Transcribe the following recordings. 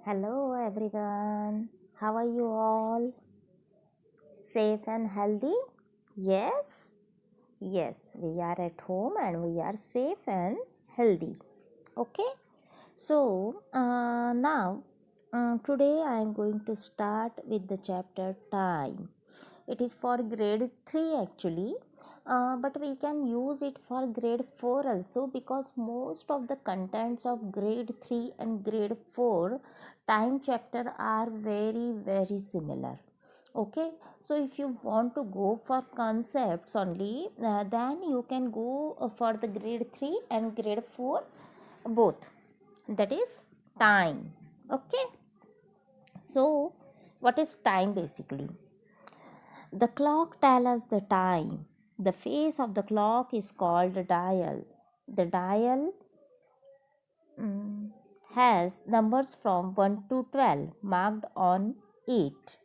Hello everyone. How are you all? Safe and healthy? Yes? Yes, we are at home and we are safe and healthy. Okay? So, today I am going to start with the chapter time. It is for grade 3 actually, but we can use it for grade 4 also, because most of the contents of grade 3 and grade 4 time chapter are very similar. Okay, so if you want to go for concepts only, then you can go for the grade 3 and grade 4 both, that is time. Okay, so what is time basically? The clock tells us the time. The face of the clock is called a dial. The dial mm, has numbers from 1 to 12 marked on it.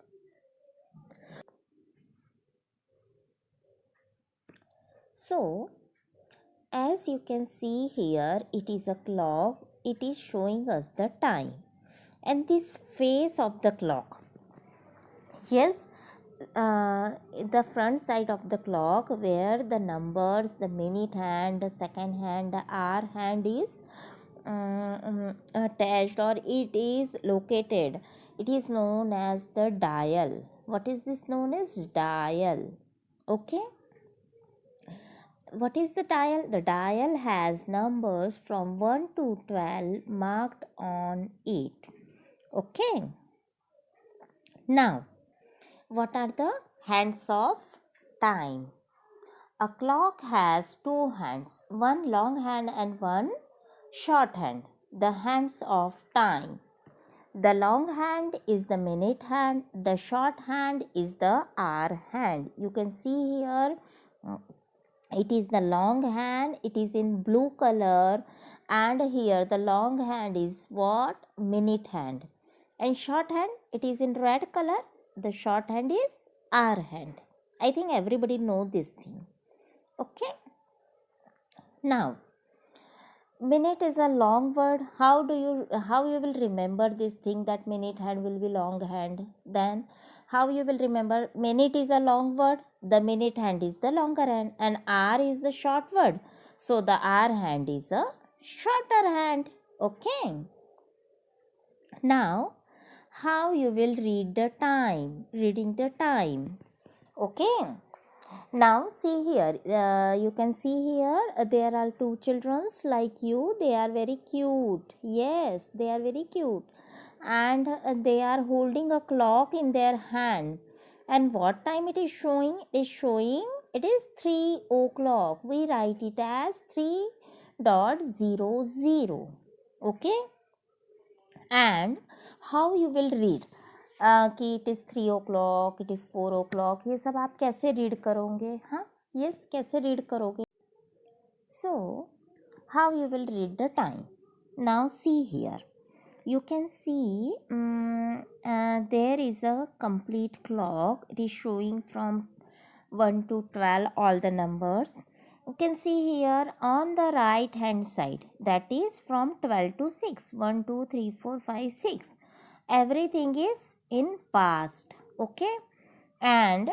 So, as you can see here, it is a clock. It is showing us the time. And this face of the clock, yes, the front side of the clock where the numbers, the minute hand, the second hand, the hour hand is attached, or it is located, it is known as the dial. What is this known as? Dial. Okay, what is the dial? The dial has numbers from 1 to 12 marked on it. Okay, now what are the hands of time? A clock has two hands, one long hand and one short hand, the hands of time. The long hand is the minute hand, the short hand is the hour hand. You can see here, it is the long hand, it is in blue color, and here the long hand is what? Minute hand. And short hand, it is in red color, the short hand is hour hand. I think everybody know this thing. Okay, now minute is a long word. How you will remember this thing, that minute hand will be long hand? Then how you will remember minute is a long word, the minute hand is the longer hand, and hour is the short word, so the hour hand is a shorter hand. Okay, now how you will read the time, reading the time? Okay, now see here, you can see here, there are two children like you. They are very cute. Yes, they are very cute, and they are holding a clock in their hand. And what time it is showing? It is showing, it is 3 o'clock. We write it as 3.00. Okay, and how you will read कि it is 3 o'clock, it is 4 o'clock, ये सब आप कैसे read करोगे? हाँ, yes, कैसे read करोगे? So how you will read the time? Now see here, you can see there is a complete clock. It is showing from 1 to 12 all the numbers. You can see here on the right hand side, that is from 12 to 6, 1 2 3 4 5 6, everything is in past. Okay, and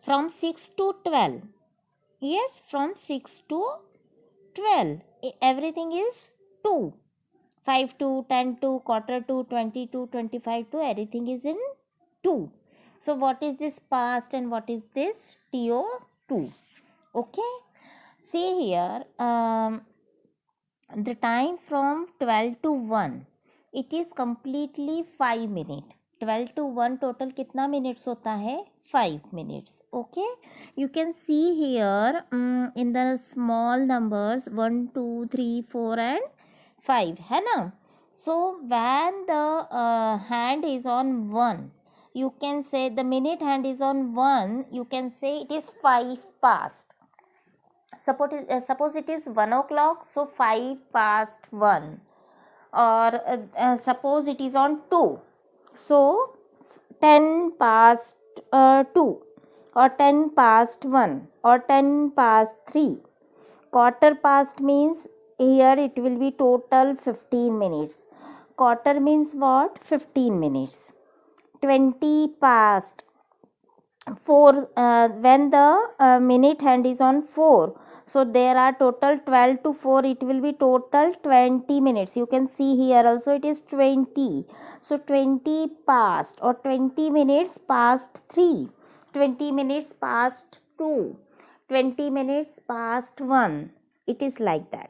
from 6 to 12, yes, from 6 to 12, everything is 2, 5 to 10 to quarter to 20 to 25 to, everything is in 2. So what is this past and what is this TO2? Okay, see here, the time from 12 to 1, it is completely 5 minutes. 12 to 1 total कितना minutes होता है? 5 minutes. Okay, you can see here in the small numbers 1 2 3 4 and 5 है ना? So when the hand is on 1, you can say the minute hand is on 1, you can say it is 5 past. Suppose it is 1 o'clock, so 5 past 1. Or suppose it is on 2, so 10 past 2, or 10 past 1, or 10 past 3. Quarter past means here it will be total 15 minutes. Quarter means what? 15 minutes. 20 past 4, when the minute hand is on 4, so there are total 12 to 4, it will be total 20 minutes. You can see here also it is 20. So 20 past or 20 minutes past 3, 20 minutes past 2, 20 minutes past 1. It is like that.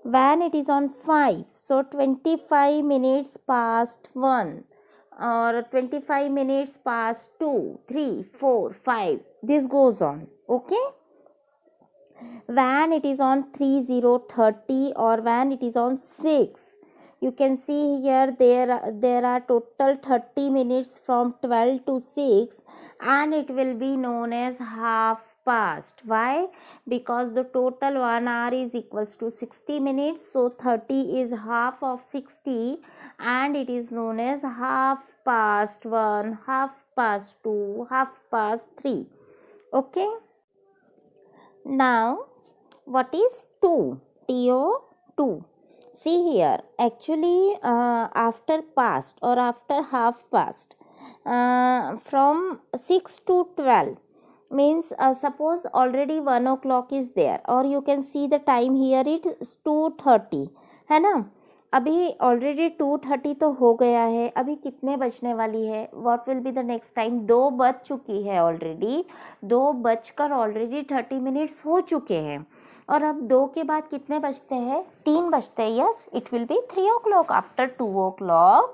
When it is on 5, so 25 minutes past 1 or 25 minutes past 2, 3, 4, 5. This goes on. Okay. When it is on 30:30 or when it is on 6, you can see here there are total 30 minutes from 12 to 6, and it will be known as half past. Why? Because the total 1 hour is equals to 60 minutes, so 30 is half of 60, and it is known as half past 1, half past 2, half past 3. Okay. Now what is 2? TO 2. See here, actually after past or after half past, from 6 to 12 means suppose already 1 o'clock is there, or you can see the time here it is 2:30 है ना. अभी already 2:30 तो हो गया है. अभी कितने बजने वाली है? What will be the next time? 2 बज चुकी है ऑलरेडी. 2 बजकर ऑलरेडी 30 मिनट्स हो चुके हैं. और अब 2 के बाद कितने बजते हैं? 3 बजते हैं. Yes, it will B 3 o'clock. After 2 o'clock,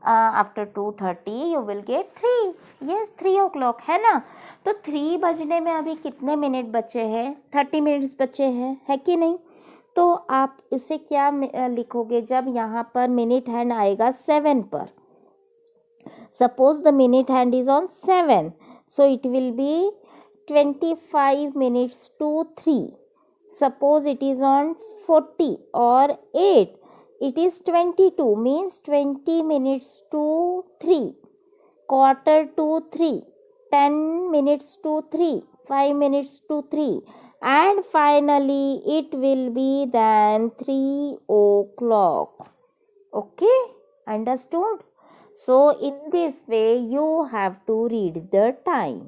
after 2:30 you will gate 3. Yes, 3 o'clock है ना. तो 3 बजने में अभी कितने मिनट बचे हैं? 30 मिनट्स बचे हैं, है कि नहीं? तो आप इसे क्या लिखोगे जब यहाँ पर मिनट हैंड आएगा 7 पर? Suppose the minute hand is on 7, so it will B 25 minutes to 3. Suppose it is on 40 or 8, it is 22, means 20 minutes to 3, quarter to 3, 10 minutes to 3, 5 minutes to 3, and finally it will be then 3 o'clock. Okay, understood? So in this way you have to read the time.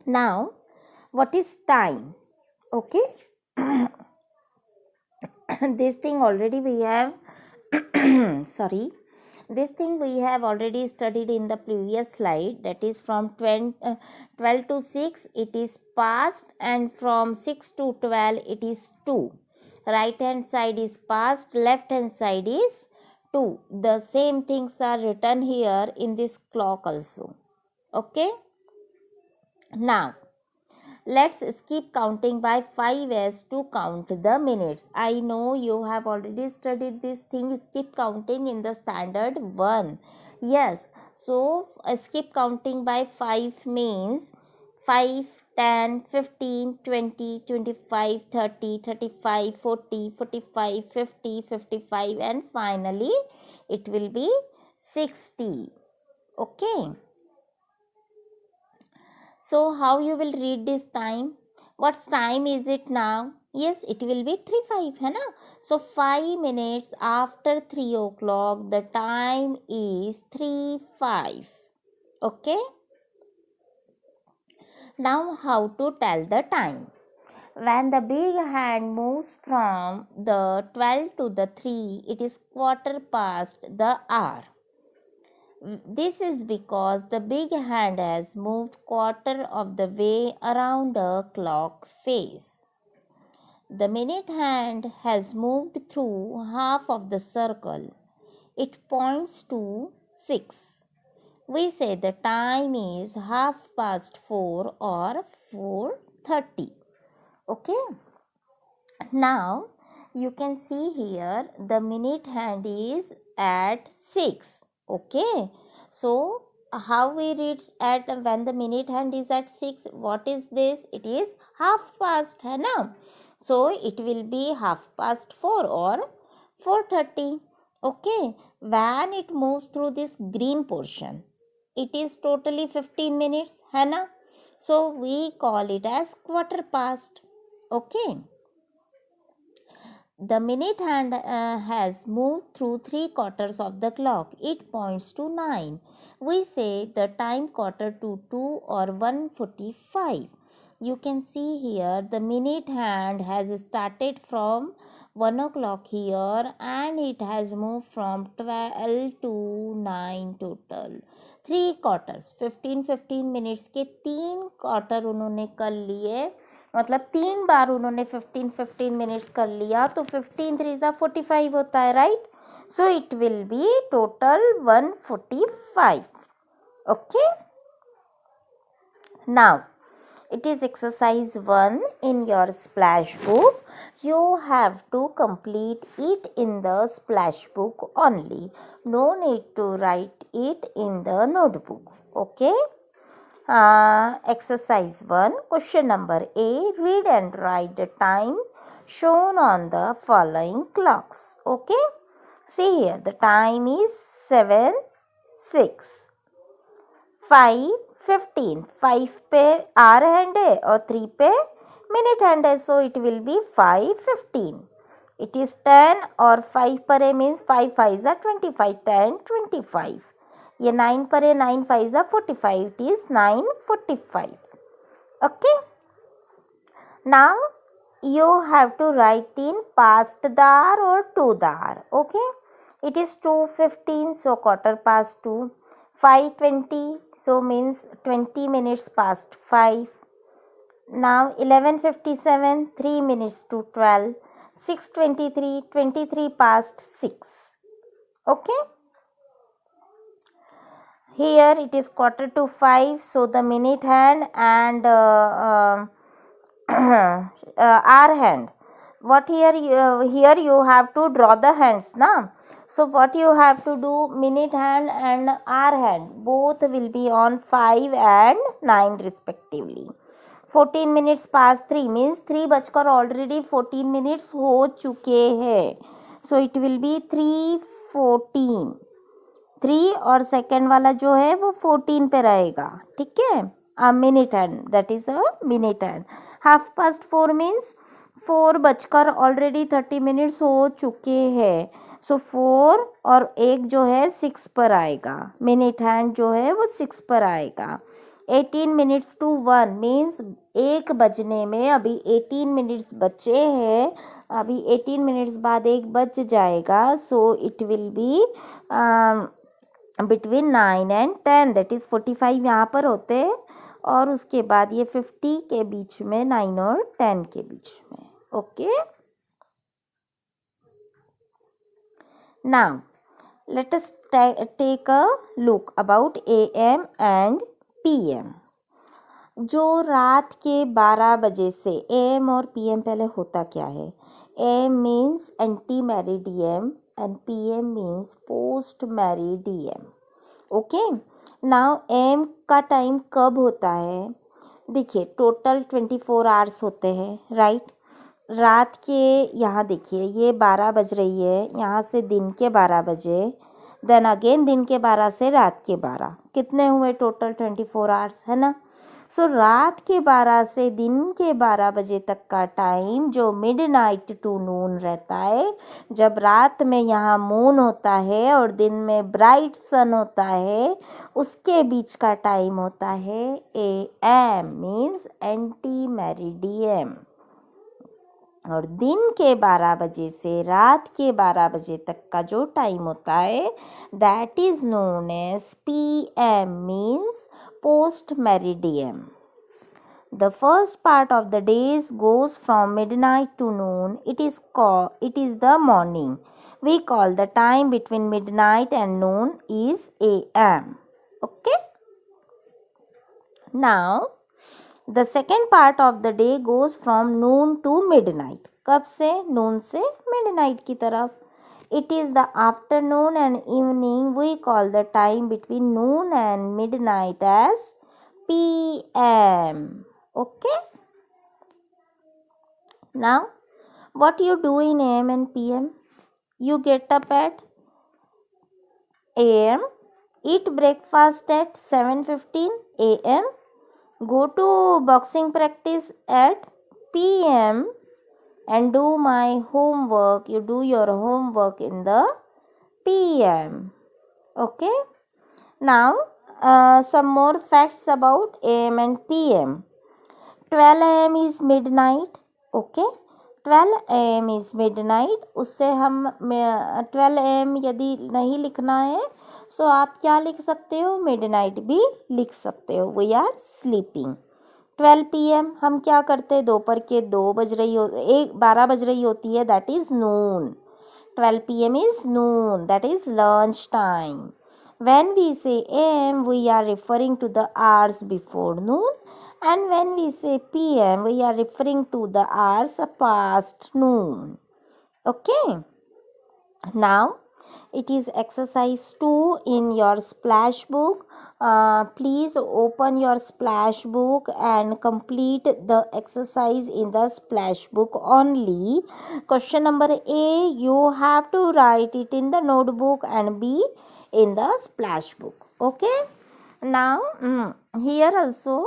Now what is time? Okay. This thing already we have sorry, this thing we have already studied in the previous slide, that is from 12 to 6 it is past, and from 6 to 12 it is 2. Right hand side is past, left hand side is 2. The same things are written here in this clock also. Okay. Now let's skip counting by 5 as to count the minutes. I know you have already studied this thing, skip counting, in the standard 1. Yes, so skip counting by 5 means 5, 10, 15, 20, 25, 30, 35, 40, 45, 50, 55, and finally it will be 60. Okay. So how you will read this time? What time is it now? Yes, it will be 3:05 है ना. So 5 minutes after 3 o'clock the time is 3:05. Okay. Now how to tell the time? When the big hand moves from the 12 to the 3, it is quarter past the hour. This is because the big hand has moved quarter of the way around a clock face. The minute hand has moved through half of the circle. It points to 6. We say the time is 4:30 or 4:30. Okay. Now you can see here the minute hand is at 6. Okay, so how we read at when the minute hand is at 6? What is this? It is half past है ना. So it will be 4:30 or 4:30. Okay, when it moves through this green portion, it is totally 15 minutes है ना. So we call it as quarter past. Okay. The minute hand has moved through 3/4 of the clock. It points to 9. We say the time quarter to 2 or 1:45. You can see here the minute hand has started from 1 o'clock here and it has moved from 12 to 9 total. 3/4 15 minutes के 3 quarter उन्होंने कर लिए, मतलब 3 बार उन्होंने 15 minutes कर लिया, तो 15 3 45 होता है, right? So it will B total 145. Okay, now it is exercise 1 in your splash book. You have to complete it in the splash book only. No need to write it in the notebook. Okay. Exercise 1, question number A. Read and write the time shown on the following clocks. Okay. See here, the time is 7, 6, 5, 15. 5 पे are hand है और 3 पे minute hand है, so it will B 5:15. It is 10 और 5 पर है means 5 5 25, 10 25. ये 9 पर है, 9 5 45, it is 9:45. Okay, now you have to write in past the hour or to the hour. Okay, it is 2:15, so 2:15. 5:20, so means 20 minutes past 5. Now 11:57, 3 minutes to 12. 6:23, 23 past 6. Okay, here it is 4:45, so the minute hand and our hand. What here you have to draw the hands now. So what you have to do, minute hand and our hand both will be on 5 and 9 respectively. 14 minutes past 3 means 3 बजकर already 14 minutes हो चुके हैं, so it will be 3:14. 3 और second वाला जो है वो 14 पे रहेगा, ठीक है. a minute hand, that is a minute hand. 4:30 means 4 बजकर ऑलरेडी 30 मिनट्स हो चुके हैं, सो 4 और 1 जो है 6 पर आएगा, मिनट हैंड जो है वो 6 पर आएगा. 18 मिनट्स टू 1 मीन्स 1 बजने में अभी 18 मिनट्स बचे हैं, अभी 18 मिनट्स बाद 1 बज जाएगा, सो it will be between 9 and 10, that is 45 यहाँ पर होते हैं और उसके बाद ये 50 के बीच में, 9 और 10 के बीच में. Okay, now let us take a look about AM and PM. जो रात के 12 बजे से AM और PM पहले होता क्या है? AM means anti meridiem and PM means post meridiem. Okay, now AM का टाइम कब होता है? देखिए, टोटल 24 आवर्स होते हैं, राइट? रात के यहाँ देखिए ये 12 बज रही है, यहाँ से दिन के 12 बजे, देन अगेन दिन के 12 से रात के 12, कितने हुए टोटल? 24 आवर्स, है ना? सो रात के 12 से दिन के 12 बजे तक का टाइम जो मिडनाइट टू नून रहता है, जब रात में यहाँ मून होता है और दिन में ब्राइट सन होता है, उसके बीच का टाइम होता है AM मीन्स एंटी मेरिडियम. और दिन के 12 बजे से रात के 12 बजे तक का जो टाइम होता है, that is known as PM means post meridiem. The first part of the days goes from midnight to noon. It is the morning. We call the time between midnight and noon is AM. Okay. Now the second part of the day goes from noon to midnight. कब से? noon से midnight की तरफ. It is the afternoon and evening. We call the time between noon and midnight as PM. Okay. Now, what you do in AM and PM? You get up at AM, eat breakfast at 7:15 AM, go to boxing practice at PM, and do my homework. You do your homework in the PM. Okay. Now some more facts about AM and PM. 12 AM is midnight. Okay. 12 AM is midnight. उससे हम 12 AM यदि नहीं लिखना है सो आप क्या लिख सकते हो, मिडनाइट भी लिख सकते हो. We are sleeping. 12 PM हम क्या करते हैं, दोपहर के 12 बज रही होती है, that is Noon. 12 PM is noon, that is lunch time. When we say AM, we are referring to the hours before noon, and when we say PM, we are referring to the hours past noon. Okay. Now it is exercise 2 in your splash book. Please open your splash book and complete the exercise in the splash book only. Question number A, you have to write it in the notebook, and B in the splash book. Okay. Now here also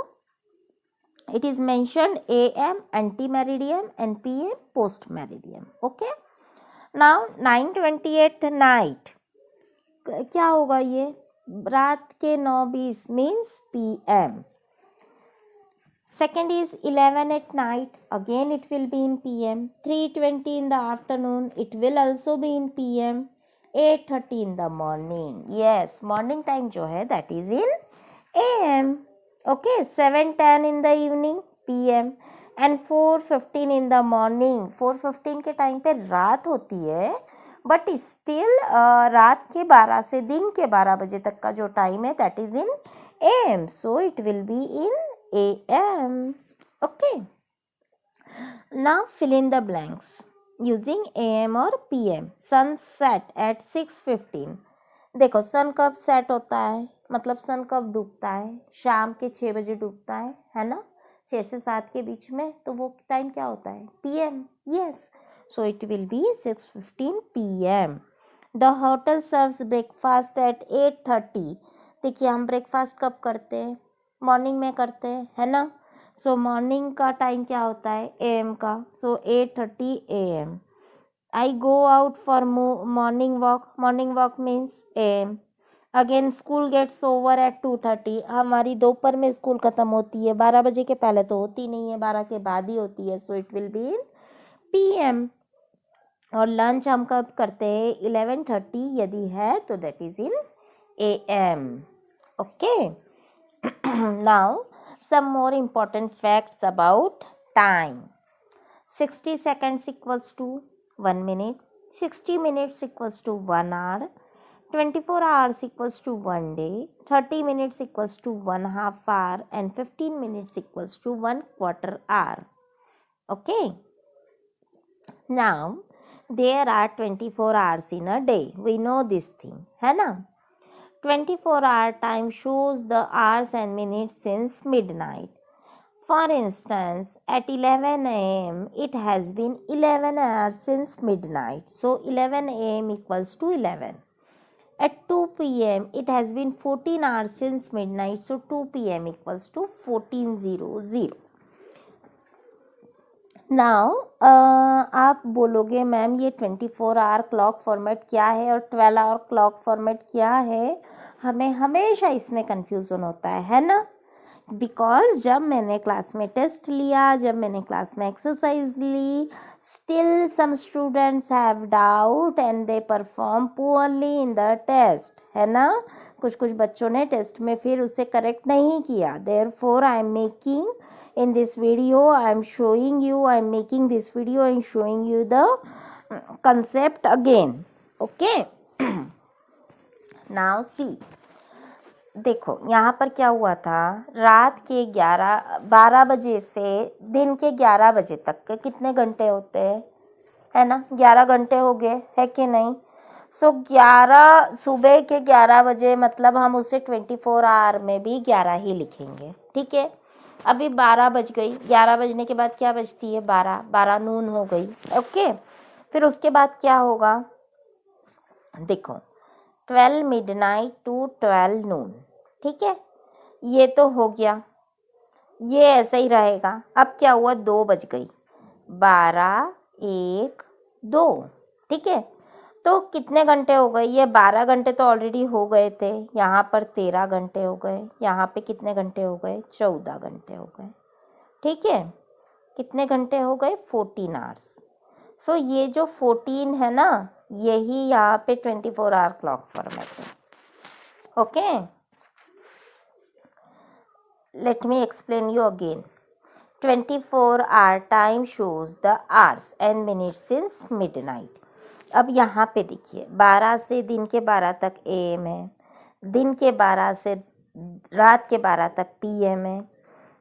it is mentioned AM ante-meridiem and PM post-meridiem. Okay. Now 9:28 night, क्या होगा ये, रात के 9:20 means PM. Second is 11 at night, again it will be in PM. 3:20 in the afternoon, it will also be in PM. 8:30 in the morning, yes, morning time जो है that is in AM. Okay. 7:10 in the evening, PM. And 4:15 in the morning, 4:15 के time पे रात होती है, but still रात के 12 से दिन के 12 बजे तक का जो टाइम है that is in AM. So it will be in AM. Okay. Now fill in the blanks using AM और PM. Sunset at 6:15. देखो सन कब सेट होता है, मतलब सन कब डूबता है, शाम के 6 बजे डूबता है ना, 6 से 7 के बीच में, तो वो टाइम क्या होता है, PM. Yes. So it will be 6:15 PM. The hotel serves breakfast at 8:30. देखिए हम ब्रेकफास्ट कब करते हैं, मॉर्निंग में करते हैं, है ना. सो मॉर्निंग का टाइम क्या होता है, AM का. सो 8:30 AM. I go out for morning walk. Morning walk means AM. Again school gets over at 2:30. हमारी दोपहर में स्कूल ख़त्म होती है, 12 बजे के पहले तो होती नहीं है, 12 के बाद ही होती है. So it will be in PM. और लंच हम कब करते हैं, 11:30 यदि है तो that is in AM. Okay. Now some more important facts about time. 60 seconds equals to 1 minute. 60 minutes equals to 1 hour. 24 hours equals to 1 day. 30 minutes equals to 1/2 hour, and 15 minutes equals to 1/4 hour. Okay. Now there are 24 hours in a day. We know this thing, है ना. 24-hour time shows the hours and minutes since midnight. For instance, at 11 AM it has been 11 hours since midnight. So 11 AM equals to 11. At 2 PM it has been 14 hours since midnight. So 2 PM equals to 14:00. Now आप बोलोगे ma'am ये 24-hour clock format क्या है और 12-hour clock format क्या है, हमें हमेशा इसमें कन्फ्यूज़न होता है ना. बिकॉज जब मैंने क्लास में टेस्ट लिया, जब मैंने क्लास में एक्सरसाइज ली, still some students have doubt and they perform poorly in the test, है ना. कुछ बच्चों ने टेस्ट में फिर उसे करेक्ट नहीं किया. Therefore I am making in this video, I am making this video and showing you the concept again. Okay. Now see, देखो यहाँ पर क्या हुआ था, रात के 12 बजे से दिन के 11 बजे तक के कितने घंटे होते हैं, है ना, 11 घंटे हो गए, है कि नहीं. सो 11 सुबह के 11 बजे मतलब हम उसे 24 आवर में भी 11 ही लिखेंगे. ठीक है. अभी 12 बज गई, 11 बजने के बाद क्या बजती है, 12 नून हो गई. ओके. फिर उसके बाद क्या होगा, देखो 12 मिडनाइट टू 12 नून. ठीक है, ये तो हो गया, ये ऐसे ही रहेगा. अब क्या हुआ, 2 बज गई, 12 1 2, ठीक है। तो कितने घंटे हो गए? ये 12 घंटे तो ऑलरेडी हो गए थे, यहाँ पर 13 घंटे हो गए, यहाँ पे कितने घंटे हो गए? 14 घंटे हो गए, ठीक है। कितने घंटे हो गए? 14 आवर्स। सो ये जो 14 है ना, यही यहाँ पे 24 आवर क्लॉक फॉर्मेट है, okay. Let me explain you again. 24 hour time shows the hours and minutes since midnight. अब यहाँ पे देखिए, 12 से दिन के 12 तक AM है, दिन के 12 से रात के 12 तक PM है।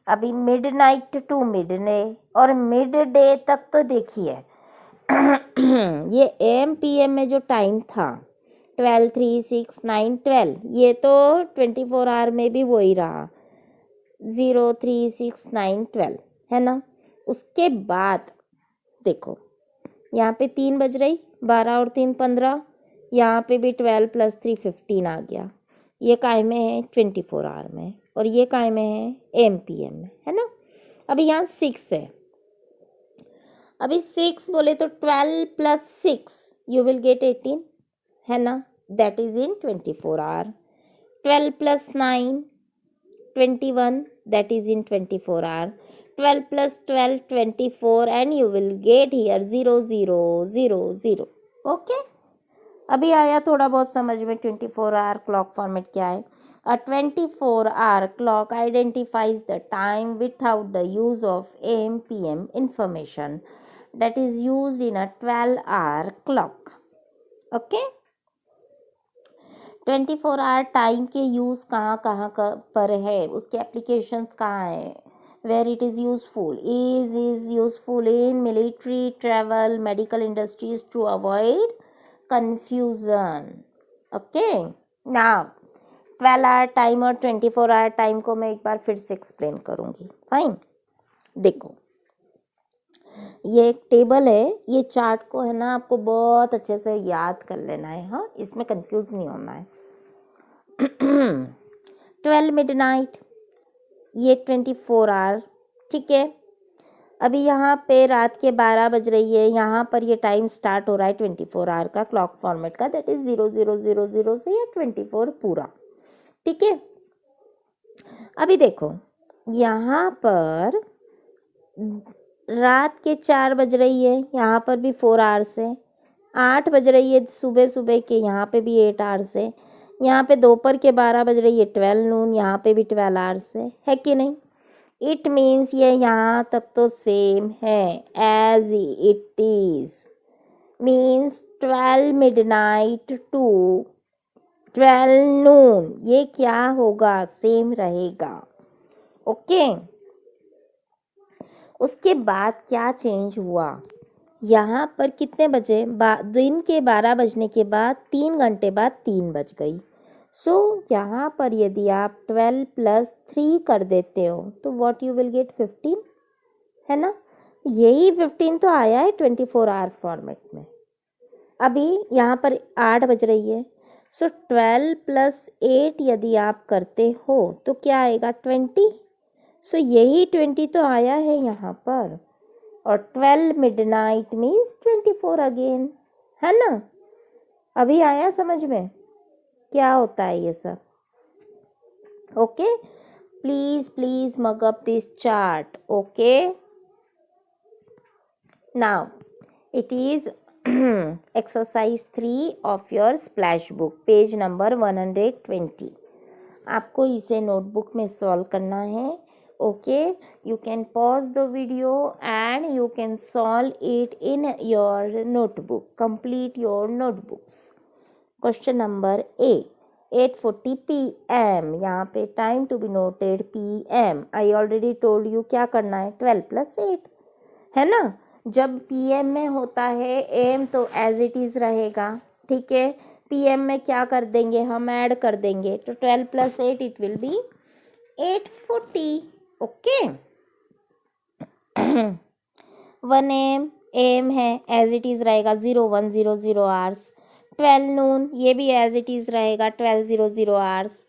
अभी मिडनाइट टू मिडडे और मिड डे तक तो देखिए ये AM PM में जो टाइम था 12 3 6 9 12, ये तो 24 आवर में भी वही रहा, 0 3 6 9 12, है ना। उसके बाद देखो, यहाँ पे 3 बज रही, 12 और 3 15, यहाँ पे भी 12 + 3 15 आ गया। ये काय में है? 24 आवर में, और ये काय में है? MPM में, है ना। अभी यहाँ 6 है, अभी 6 बोले तो 12 + 6 यू विल गेट 18, है ना, that is in 24 our. 12 + 9 21, that is in 24 hour. 12 + 12 24, and you will get here 0 0 0 0, okay। अभी आया थोड़ा बहुत समझ में 24 आवर क्लॉक फॉर्मेट क्या है। A 24 hour clock identifies the time without the use of AM PM information that is used in a 12 hour clock, okay। 24 hour time के use कहाँ कहाँ पर है, उसके एप्लीकेशंस कहाँ है, where it is useful, is useful in military, travel, medical industries to avoid confusion, okay. Now 12 hour time और 24 hour time को मैं एक बार फिर से एक्सप्लेन करूँगी, फाइन। देखो, ये एक टेबल है, ये चार्ट को है ना आपको बहुत अच्छे से याद कर लेना है, हाँ, इसमें कंफ्यूज नहीं होना है। 12 मिडनाइट, ये 24 आवर, ठीक है। अभी यहाँ पे रात के 12 बज रही है, यहाँ पर ये टाइम स्टार्ट हो रहा है 24 आवर का क्लॉक फॉर्मेट का, दैट इज 0000 से या 24 पूरा, ठीक है। अभी देखो, यहाँ पर रात के 4 बज रही है, यहाँ पर भी 4 आवर्स है। 8 बज रही है सुबह सुबह के, यहाँ पे भी 8 आवर्स है। यहाँ पे दोपहर के 12 बज रही है 12 नून, यहाँ पे भी 12 आवर्स है कि नहीं। इट मीन्स ये यहाँ तक तो सेम है, as it is means 12 midnight to 12 noon, ये क्या होगा? सेम रहेगा, ओके। उसके बाद क्या चेंज हुआ? यहाँ पर कितने बजे? दिन के 12 बजने के बाद 3 घंटे बाद 3 बज गई। सो यहाँ पर यदि आप 12 + 3 कर देते हो तो व्हाट यू विल गेट? 15, है ना। यही 15 तो आया है 24 आवर फॉर्मेट में। अभी यहाँ पर 8 बज रही है, सो 12 + 8 यदि आप करते हो तो क्या आएगा? 20। सो यही 20 तो आया है यहाँ पर, और 12 मिडनाइट मीन्स 24 अगेन, है ना। अभी आया समझ में क्या होता है ये सब, okay. Please please mug up this chart, okay. Now it is exercise 3 of your splash book, page number 120। आपको इसे नोटबुक में सॉल्व करना है, okay। You can pause the video and you can solve it in your notebook, complete your notebooks। Question number A, 8:40 PM, यहाँ पे time to be noted PM। I already told you क्या करना है, 12 + 8, है ना। जब PM में होता है AM तो एज इट इज रहेगा, ठीक है। PM में क्या कर देंगे हम? ऐड कर देंगे, तो 12 + 8 it will B 8:40, okay. 1 AM है, एज इट इज रहेगा 0100 आवर्स। 12 नून, ये भी एज इट इज रहेगा 1200 आवर्स।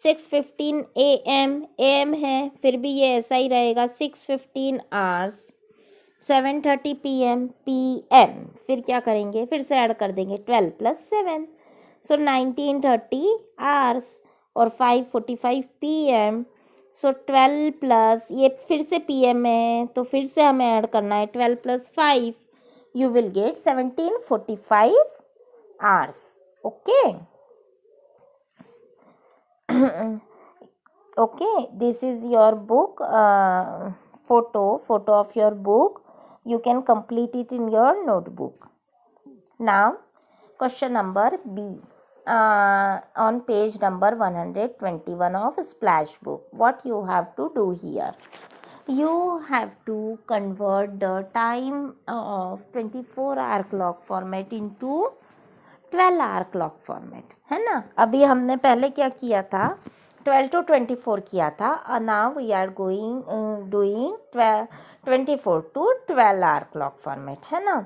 6:15 AM, AM है, फिर भी ये ऐसा ही रहेगा 6:15 आवर्स। 7:30 PM, फिर क्या करेंगे, फिर से ऐड कर देंगे 12 + 7, सो 19:30 आवर्स, और 5:45 PM, सो 12 प्लस, ये फिर से PM है तो फिर से हमें ऐड करना है 12 + 5, you will get 17:45 hours. Okay. Okay, this is your book, photo of your book. You can complete it in your notebook. Now question number B, on page number 121 of Splash book. What you have to do here, you have to convert the time of 24-hour clock format into 12-hour clock format, है ना। अभी हमने पहले क्या किया था, 12 to 24 किया था, और now we are going doing 24 to 12-hour clock format, है ना।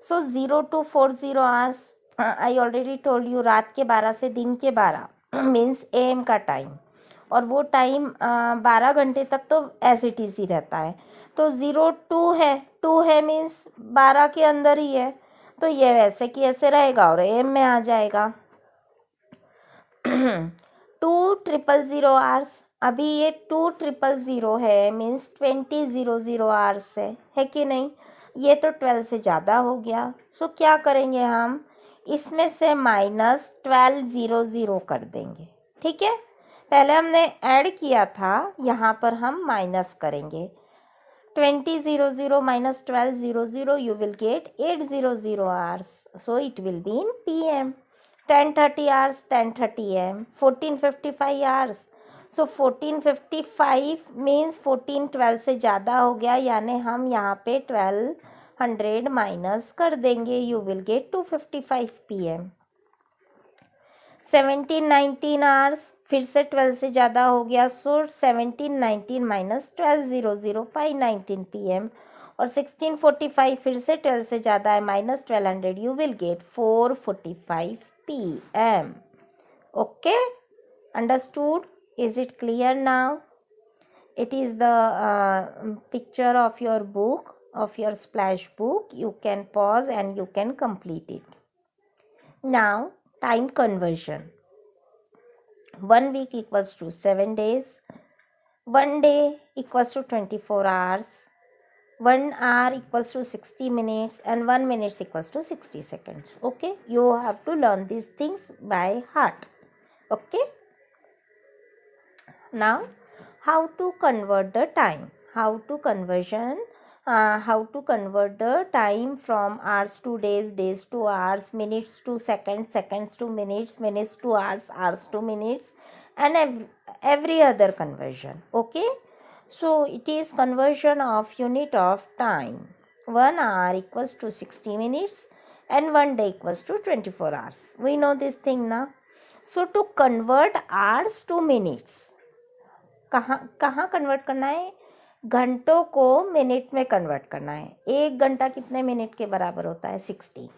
सो 0 to 40 hours, I already told you, रात के 12 से दिन के 12 मीन्स AM का टाइम, और वो टाइम 12 घंटे तक तो एज इट इज़ ही रहता है। तो 0 2 है मीन्स 12 के अंदर ही है, तो ये वैसे कि ऐसे रहेगा और AM में आ जाएगा। 2,000 आवर्स, अभी ये 2,000 है मीन्स 20,000 आवर्स है कि नहीं, ये तो 12 से ज़्यादा हो गया। सो क्या करेंगे हम, इसमें से -1200 कर देंगे, ठीक है। पहले हमने ऐड किया था, यहाँ पर हम माइनस करेंगे। 20,000 - 12,000, you will get 800 hours. So it will be in PM. 10:30 hours, 10:30 AM. 14:55 hours. So 14:55 means 14 12 से ज़्यादा हो गया, यानी हम यहाँ पे 1200 माइनस कर देंगे, you will get 2:55 PM. 17-19 hours, फिर से 12 से ज़्यादा हो गया, सो 17-19 - 12:00 5:19 PM, और 16:45 फिर से 12 से ज़्यादा है, -1200, you will gate 4:45 PM. Okay, understood? Is it clear now? It is the picture of your book, of your splash book. You can pause and you can complete it. Now, time conversion. 1 week equals to 7 days. 1 day equals to 24 hours. 1 hour equals to 60 minutes, and 1 minute equals to 60 seconds. Okay, you have to learn these things by heart. Okay, now how to convert the time, how to convert the time from hours to days, days to hours, minutes to seconds, seconds to minutes, minutes to hours, hours to minutes, and every other conversion. Okay, so it is conversion of unit of time. 1 hour equals to 60 minutes and 1 day equals to 24 hours. We know this thing now. So to convert hours to minutes, कहाँ convert करना है, घंटों को minute में convert करना है। 1 घंटा कितने मिनट के बराबर होता है, 60।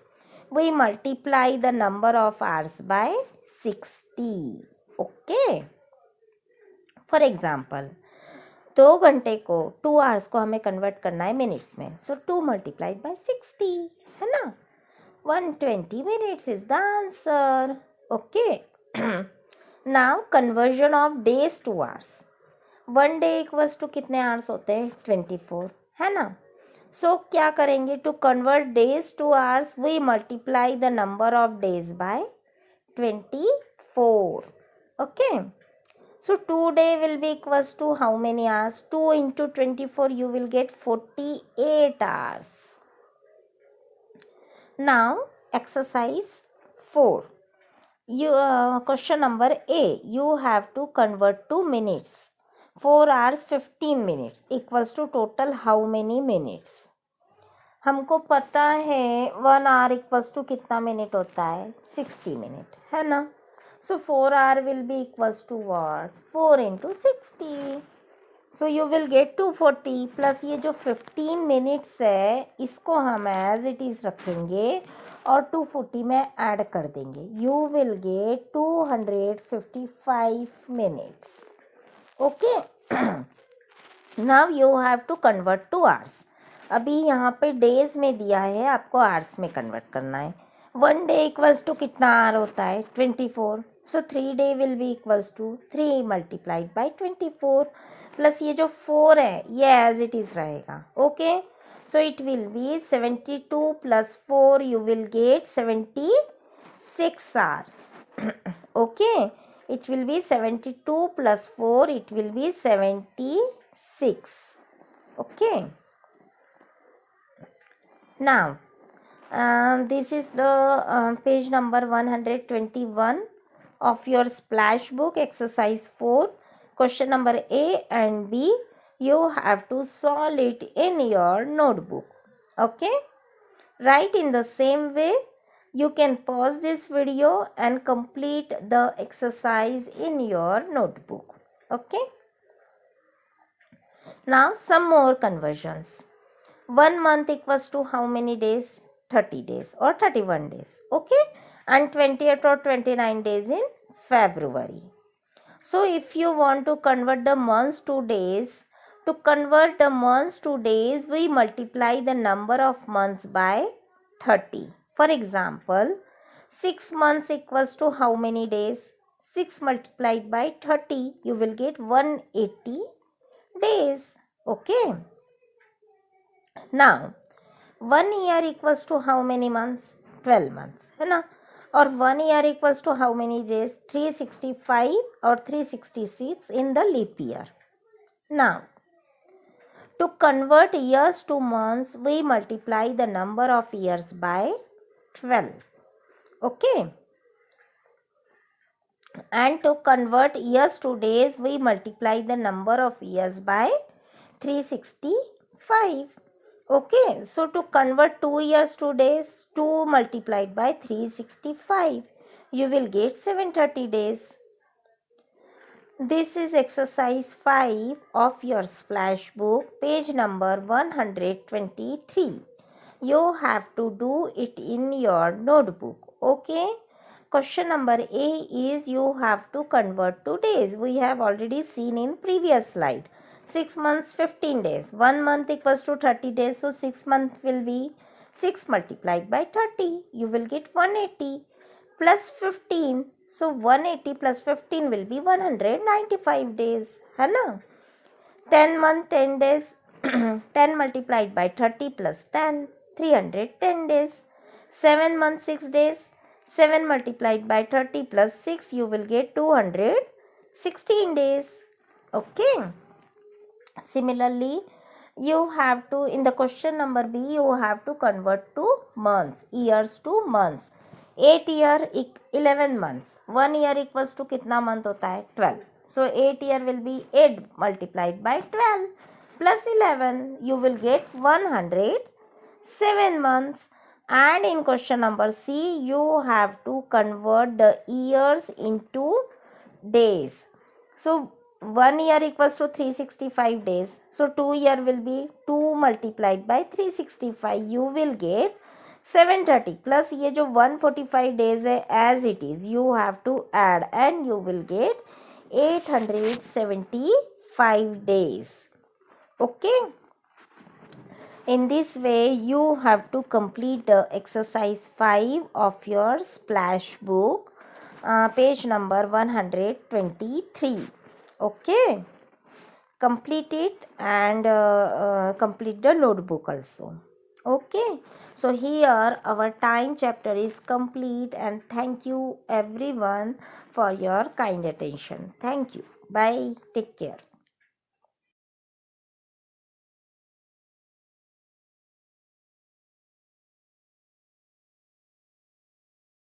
We multiply the number of hours by 60. Okay, for example 2 घंटे को, 2 आवर्स को हमें कन्वर्ट करना है मिनट्स में, सो 2 मल्टीप्लाइड बाय 60, है ना। 120 minutes is the answer. Okay, now conversion of days to hours. 1 day equals to कितने आवर्स होते हैं, 24, है ना। सो क्या करेंगे, to convert days to hours we multiply the number of days by 24. Okay, so 2 day will be equals to how many hours, 2 into 24, you will get 48 hours. Now exercise 4, you question number A, you have to convert to minutes. 4 hours 15 minutes equals to total how many minutes. हमको पता है 1 hour equals to कितना minute होता है, 60 minute, है ना। So 4 hour will be equals to what, 4 into 60. So you will get 240 plus ये जो 15 minutes है, इसको हम as it is रखेंगे और 240 में ऐड कर देंगे. You will get 255 minutes. Okay. Now you have to convert to hours. अभी यहाँ पे डेज में दिया है, आपको आवर्स में कन्वर्ट करना है। 1 डे इक्वल्स टू कितना आवर होता है 24, so 3 day will be equals to 3 multiplied by 24 plus ये जो 4 है ये एज इट इज रहेगा। Okay, so it will be 72 plus 4 you will get 76 hours. Okay, it will be 72 plus 4, it will be 76. Okay, now this is the page number 121 of your splash book, exercise 4, question number A and B. You have to solve it in your notebook. Okay, write in the same way. You can pause this video and complete the exercise in your notebook. Okay, now some more conversions. 1 month equals to how many days? 30 days or 31 days. Okay, and 28 or 29 days in February. So if you want to convert the months to days, to convert the months to days, we multiply the number of months by 30. For example, 6 months equals to how many days? 6 multiplied by 30, you will get 180 days. Okay. Now, 1 year equals to how many months? 12 months. है ना? और 1 year equals to how many days? 365 or 366 in the leap year. Now, to convert years to months, we multiply the number of years by 12. Okay. And to convert years to days, we multiply the number of years by 365. Okay, so to convert 2 years to days, 2 multiplied by 365, you will get 730 days. This is exercise 5 of your splash book, page number 123. You have to do it in your notebook. Okay. Question number A is you have to convert to days. We have already seen in previous slide. 6 months 15 days. 1 month equals to 30 days. So 6 months will be 6 multiplied by 30. You will get 180 plus 15. So 180 plus 15 will be 195 days. है ना? 10 month 10 days. 10 multiplied by 30 plus 10. 310 days. 7 months 6 days. 7 multiplied by 30 plus 6, you will get 216 days. Okay. Similarly, you have to, in the question number B, you have to convert to months, years to months. 8 year, 11 months. 1 year equals to कितना month होता है? 12. So 8 year will be 8 multiplied by 12 plus 11. You will get 107 months. And in question number C, you have to convert the years into days. So 1 year equals to 365 days. So 2 year will be 2 multiplied by 365. You will get 730 plus ये जो 145 days है as it is, you have to add and you will get 875 days. Okay. In this way, you have to complete the exercise 5 of your splash book, page number 123. Okay. Complete it and complete the notebook also. Okay. So here our time chapter is complete, and thank you everyone for your kind attention. Thank you. Bye. Take care.